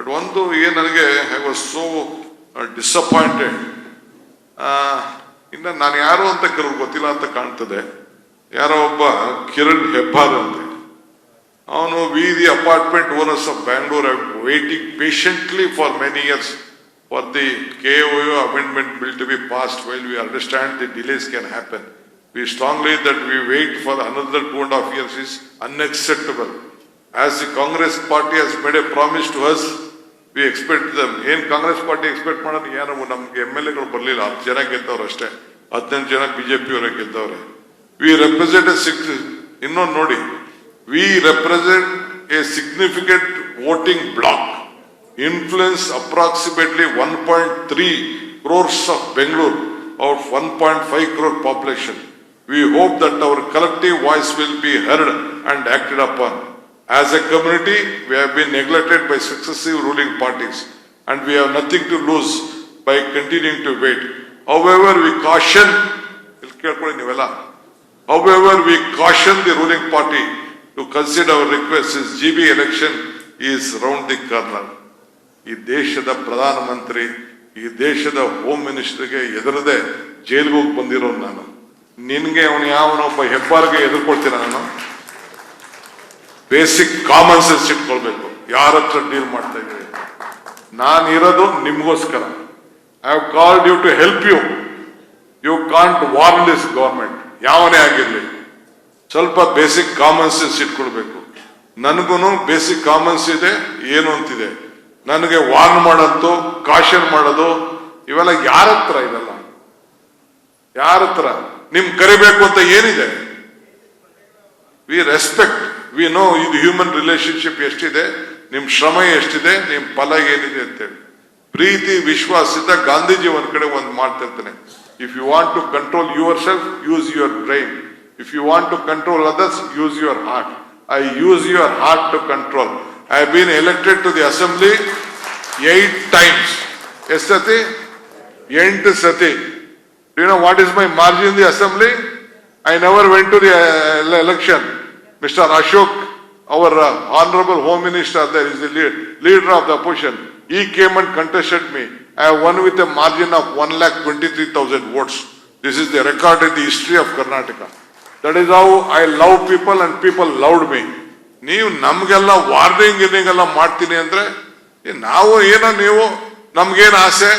But ಒಂದು ನನಗೆ I was so disappointed. ಇನ್ನು ನಾನು ಯಾರು ಅಂತ ಕೆಲವ್ರು ಗೊತ್ತಿಲ್ಲ ಅಂತ ಕಾಣ್ತದೆ. ಯಾರೋ ಒಬ್ಬ ಕಿರಣ್ ಹೆಬ್ಬಾರ್ ಅಂತ, ಅವನು V the apartment owners of Bangalore are waiting patiently for many years for the KOU amendment bill to be passed. While we understand the delays can happen, we strongly that we wait for another 2.5 years is unacceptable. As the Congress party has made a promise to us, we expect them. Congress party expect ಮಾಡೋದು ಏನು, ನಮ್ಗೆ MLAಗಳು ಬರಲಿಲ್ಲ, 10 ಜನ ಗೆದ್ದವ್ರು ಅಷ್ಟೇ, 18 ಜನ BJP ಅವರೇ ಗೆದ್ದವ್ರೆ. We represent ಇನ್ನೊಂದು ನೋಡಿ, we represent a significant voting bloc, influence approximately 1.3 crores of Bangalore out of 1.5 crore population. We hope that our collective voice will be heard and acted upon. As a community, we have been neglected by successive ruling parties and we have nothing to lose by continuing to wait. However, we caution the ruling party to consider our request since GB election is round the corner. ಈ ದೇಶದ ಪ್ರಧಾನಮಂತ್ರಿ, ಈ ದೇಶದ home ಮಿನಿಸ್ಟರ್ಗೆ ಎದುರದೆ ಜೈಲಿಗೆ ಹೋಗಿ ಬಂದಿರೋ ನಾನು, ನಿನ್ಗೆ ಅವನು ಯಾವನೊಬ್ಬ ಹೆಬ್ಬಾರ್ಗೆ ಎದುರ್ಕೊಳ್ತೀನಿ ನಾನು? ಬೇಸಿಕ್ ಕಾಮನ್ ಸೆನ್ಸ್ ಇಟ್ಕೊಳ್ಬೇಕು. ಯಾರ ಹತ್ರ ಡೀಲ್ ಮಾಡ್ತಾ ಇದ್ದೀವಿ? ನಾನು ಇರೋದು ನಿಮ್ಗೋಸ್ಕರ. I have called you to help you. You can't warn this government, ಯಾವನೇ ಆಗಿರ್ಲಿ. ಸ್ವಲ್ಪ ಬೇಸಿಕ್ ಕಾಮನ್ ಸೆನ್ಸ್ ಇಟ್ಕೊಳ್ಬೇಕು. ನನಗೂ ಬೇಸಿಕ್ ಕಾಮನ್ಸ್ ಇದೆ, ಏನು ಅಂತಿದೆ. ನನಗೆ ವಾರ್ನ್ ಮಾಡೋದು, ಕಾಷನ್ ಮಾಡೋದು ಇವೆಲ್ಲ ಯಾರ ಹತ್ರ ಇದೆಲ್ಲ? ಯಾರ ಹತ್ರ ನಿಮ್ ಕರಿಬೇಕು ಅಂತ ಏನಿದೆ? ವಿ ರೆಸ್ಪೆಕ್ಟ್, ವಿ ನೋ ಇದು ಹ್ಯೂಮನ್ ರಿಲೇಶನ್ಶಿಪ್ ಎಷ್ಟಿದೆ, ನಿಮ್ ಶ್ರಮ ಎಷ್ಟಿದೆ, ನಿಮ್ ಫಲ ಏನಿದೆ ಅಂತೇಳಿ. ಪ್ರೀತಿ ವಿಶ್ವಾಸದಿಂದ ಗಾಂಧೀಜಿ ಒಂದ್ ಕಡೆ ಒಂದು ಮಾಡ್ತಿರ್ತಾನೆ, if you want to control yourself, use your brain. If you want to control others, use your heart. I use your heart to control. I have been elected to the assembly 8 times. Yes, Sati? 8 Sati. Do you know what is my margin in the assembly? I never went to the election. Mr. Ashok, our honorable home minister, there is the leader of the opposition. He came and contested me. I have won with a margin of 1,23,000 votes. This is the record in the history of Karnataka. That is how I love people and people loved me. ನೀವು ನಮ್ಗೆಲ್ಲ warning ಎಲ್ಲ ಮಾಡ್ತೀನಿ ಅಂದ್ರೆ ನಾವು ಏನೋ, ನೀವು ನಮ್ಗೇನು ಆಸೆ,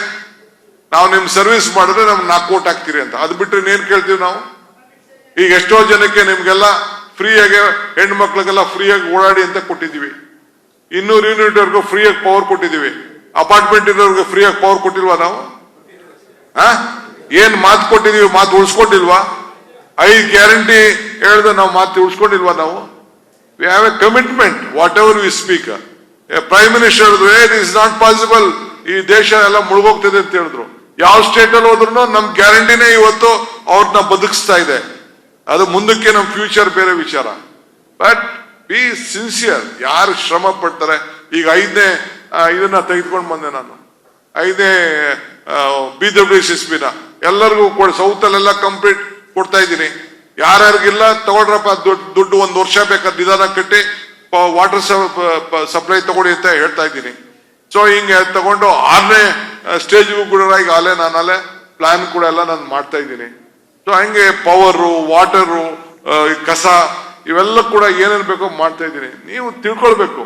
ನಾವು ನಿಮ್ ಸರ್ವಿಸ್ ಮಾಡಿದ್ರೆ ನಮ್ಗೆ 4 ಕೋಟಿ ಹಾಕ್ತೀರಿ ಅಂತ. ಅದು ಬಿಟ್ಟರೆ ಏನ್ ಕೇಳ್ತೀವಿ ನಾವು? ಈಗ ಎಷ್ಟೋ ಜನಕ್ಕೆ ನಿಮ್ಗೆಲ್ಲ ಫ್ರೀಯಾಗಿ, ಹೆಣ್ಮಕ್ಳಿಗೆಲ್ಲ ಫ್ರೀಯಾಗಿ ಓಡಾಡಿ ಅಂತ ಕೊಟ್ಟಿದ್ದೀವಿ. 200 ಯೂನಿಟ್ ವರ್ಗು ಫ್ರೀಯಾಗಿ ಪವರ್ ಕೊಟ್ಟಿದ್ದೀವಿ. ಅಪಾರ್ಟ್ಮೆಂಟ್ ಇರೋರ್ಗೆ ಫ್ರೀಯಾಗಿ ಪವರ್ ಕೊಟ್ಟಿಲ್ವಾ ನಾವು? ಏನ್ ಮಾತು ಕೊಟ್ಟಿದೀವಿ, ಮಾತು ಉಳಿಸ್ಕೊಂಡಿಲ್ವಾ? 5 ಗ್ಯಾರಂಟಿ ಹೇಳ್ದೆ ನಾವು ಮಾತು ಉಳಿಸ್ಕೊಂಡಿಲ್ವಾ ನಾವು? We have a commitment, whatever we speak. A Prime Minister ಹೇಳಿದ್ರು, it is not possible, ಈ ದೇಶ ಎಲ್ಲ ಮುಳುಗೋಗ್ತದೆ ಅಂತ ಹೇಳಿದ್ರು. ಯಾವ ಸ್ಟೇಟ್ ಅಲ್ಲಿ ಹೋದ್ರು ನಮ್ ಗ್ಯಾರಂಟಿನೇ ಇವತ್ತು ಅವ್ರನ್ನ ಬದುಕಿಸ್ತಾ ಇದೆ. ಅದು ಮುಂದಕ್ಕೆ ನಮ್ ಫ್ಯೂಚರ್ ಬೇರೆ ವಿಚಾರ. But B sincere. ಯಾರು ಶ್ರಮ ಪಡ್ತಾರೆ. ಈಗ 5ನೇ ಇದನ್ನ ತೆಗೆದುಕೊಂಡು ಬಂದೆ ನಾನು, 5ನೇ BWCSB ಎಲ್ಲರಿಗೂ ಸೌತ್ ಅಲ್ಲೆಲ್ಲ ಕಂಪ್ಲೀಟ್ ಕೊಡ್ತಾ ಇದ್ದೀನಿ. ಯಾರ್ಯಾರಿಗಿಲ್ಲ ತಗೊಳ್ರಪ್ಪ, ದುಡ್ಡು 1 ವರ್ಷ ಬೇಕಾದ ನಿಧಾನ ಕಟ್ಟಿ ವಾಟರ್ ಸಪ್ಲೈ ತಗೊಳ್ಳಿ ಅಂತ ಹೇಳ್ತಾ ಇದ್ದೀನಿ. ಸೊ ಹಿಂಗೆ ತಗೊಂಡು 6ನೇ ಸ್ಟೇಜ್ಗೂ ಕೂಡ ಈಗ ನಾನು ಪ್ಲಾನ್ ಕೂಡ ಎಲ್ಲ ನಾನು ಮಾಡ್ತಾ ಇದ್ದೀನಿ. ಸೊ ಹಂಗೆ ಪವರು, ವಾಟರು, ಕಸ ಇವೆಲ್ಲ ಕೂಡ ಏನೇನು ಬೇಕೋ ಮಾಡ್ತಾ ಇದ್ದೀನಿ. ನೀವು ತಿಳ್ಕೊಳ್ಬೇಕು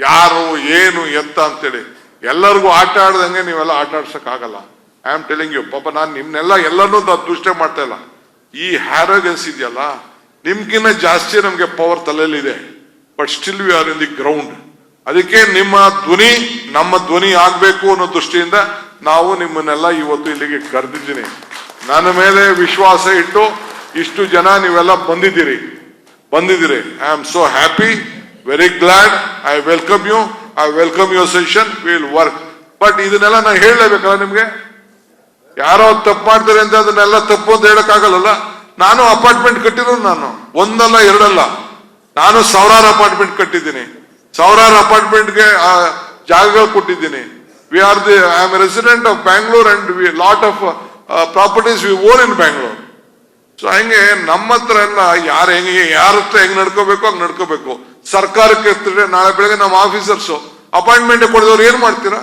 ಯಾರು ಏನು ಎತ್ತ ಅಂತೇಳಿ. ಎಲ್ಲರಿಗೂ ಆಟ ಆಡ್ದಂಗೆ ನೀವೆಲ್ಲ ಆಟ ಆಡ್ಸಕ್ ಆಗಲ್ಲ. I am telling you. ಪಾಪ ನಾನು ನಿಮ್ನೆಲ್ಲ ಎಲ್ಲರನ್ನೂ ಅದೃಷ್ಟ ಮಾಡ್ತಾ ಇಲ್ಲ. ಈ ಹ್ಯಾರೋಗೆನ್ಸ್ ಇದೆಯಲ್ಲ, ನಿಮ್ಗಿನ್ನ ಜಾಸ್ತಿ ನಮ್ಗೆ ಪವರ್ ತಲೆಯಲ್ಲಿದೆ. But still we are in the ground. ಅದಕ್ಕೆ ನಿಮ್ಮ ಧ್ವನಿ ನಮ್ಮ ಧ್ವನಿ ಆಗ್ಬೇಕು ಅನ್ನೋ ದೃಷ್ಟಿಯಿಂದ ನಾವು ನಿಮ್ಮನ್ನೆಲ್ಲ ಇವತ್ತು ಇಲ್ಲಿಗೆ ಕರೆದಿದ್ದೀನಿ. ನನ್ನ ಮೇಲೆ ವಿಶ್ವಾಸ ಇಟ್ಟು ಇಷ್ಟು ಜನ ನೀವೆಲ್ಲ ಬಂದಿದ್ದೀರಿ. I am so happy, very glad. I welcome you. I welcome your session. Will work. But ಇದನ್ನೆಲ್ಲ ನಾನು ಹೇಳಲೇಬೇಕಲ್ಲ ನಿಮ್ಗೆ. ಯಾರೋ ತಪ್ಪು ಮಾಡ್ತಾರೆ ಅಂತ ಅದನ್ನೆಲ್ಲ ತಪ್ಪು ಅಂತ ಹೇಳಕ್ಕಾಗಲ್ಲ. ನಾನು ಅಪಾರ್ಟ್ಮೆಂಟ್ ಕಟ್ಟಿರೋದು, ನಾನು 1 ಅಲ್ಲ 2 ಅಲ್ಲ, ನಾನು 1000 ಅಪಾರ್ಟ್ಮೆಂಟ್ ಕಟ್ಟಿದ್ದೀನಿ. 1000 ಅಪಾರ್ಟ್ಮೆಂಟ್ಗೆ ಜಾಗಗಳು ಕೊಟ್ಟಿದ್ದೀನಿ. I am resident of Bangalore and lot of properties we own in Bangalore. So ಹಂಗೆ ನಮ್ಮ ಹತ್ರ ಎಲ್ಲ ಯಾರ ಹತ್ರ ಹೆಂಗ್ ನಡ್ಕೋಬೇಕು ಹಂಗ್ ನಡ್ಕೋಬೇಕು. ಸರ್ಕಾರಕ್ಕೆ ನಾಳೆ ಬೆಳಗ್ಗೆ ನಮ್ಮ ಆಫೀಸರ್ಸು ಅಪಾಯಿಂಟ್ಮೆಂಟ್ ಕೊಡಿದವ್ರು ಏನ್ ಮಾಡ್ತೀರಾ?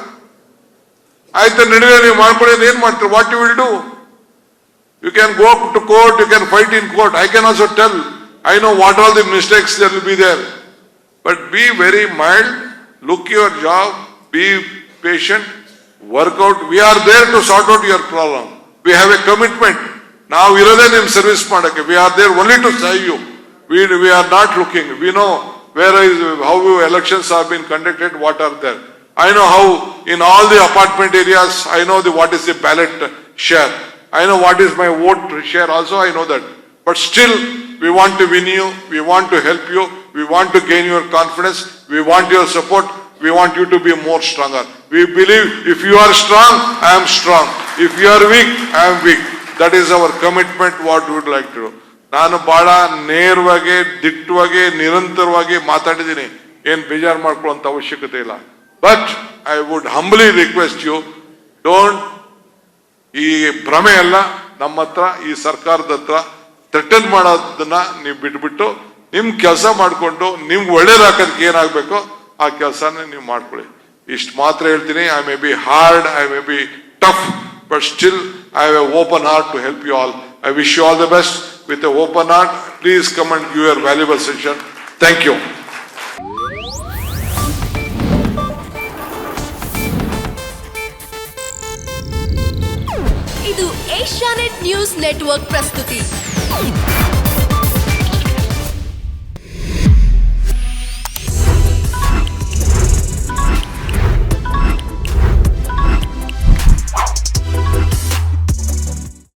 ಆಯ್ತು ನಡುವೆ ನೀವು ಮಾಡ್ಕೊಳ್ಳೋದು ಏನ್ ಮಾಡ್ತೀರಾ? What you will do? You can go to court, you can fight in court. I can also tell, I know what all the mistakes there will be there. But be very mild, look your job, be patient, work out. We are there to sort out your problem. We have a commitment. Now we are there in service madake. We are there only to serve you. We are not looking. We know how elections have been conducted, what are there. I know how in all the apartment areas, I know what is the ballot share. I know what is my vote share also, I know that. But still, we want to win you, we want to help you, we want to gain your confidence, we want your support, we want you to be more stronger. We believe if you are strong, I am strong. If you are weak, I am weak. That is our commitment, what we would like to do. ನಾನು ಬಹಳ ನೇರವಾಗಿ, ದಿಟ್ಟವಾಗಿ, ನಿರಂತರವಾಗಿ ಮಾತಾಡಿದ್ದೀನಿ. ಏನ್ ಬೇಜಾರು ಮಾಡ್ಕೊಳ್ಳುವಂತ ಅವಶ್ಯಕತೆ ಇಲ್ಲ. But I would humbly request you, don't ಈ ಭ್ರಮೆ ಎಲ್ಲ ನಮ್ಮ ಹತ್ರ ಈ ಸರ್ಕಾರದ ಹತ್ರ ಥ್ರೆಟನ್ ಮಾಡೋದನ್ನ ನೀವು ಬಿಟ್ಬಿಟ್ಟು ನಿಮ್ ಕೆಲಸ ಮಾಡ್ಕೊಂಡು ನಿಮ್ಗೆ ಒಳ್ಳೇದಾಕೋದಕ್ಕೆ ಏನಾಗಬೇಕೋ ಆ ಕೆಲಸನ ನೀವು ಮಾಡ್ಕೊಳ್ಳಿ. ಇಷ್ಟು ಮಾತ್ರ ಹೇಳ್ತೀನಿ. I may be hard, I may be tough, but still I have a open heart to help you all. I wish you all the best with a open heart. Please come and give your valuable session. Thank you. ಇದು Asianet news network ಪ್ರಸ್ತುತಿ.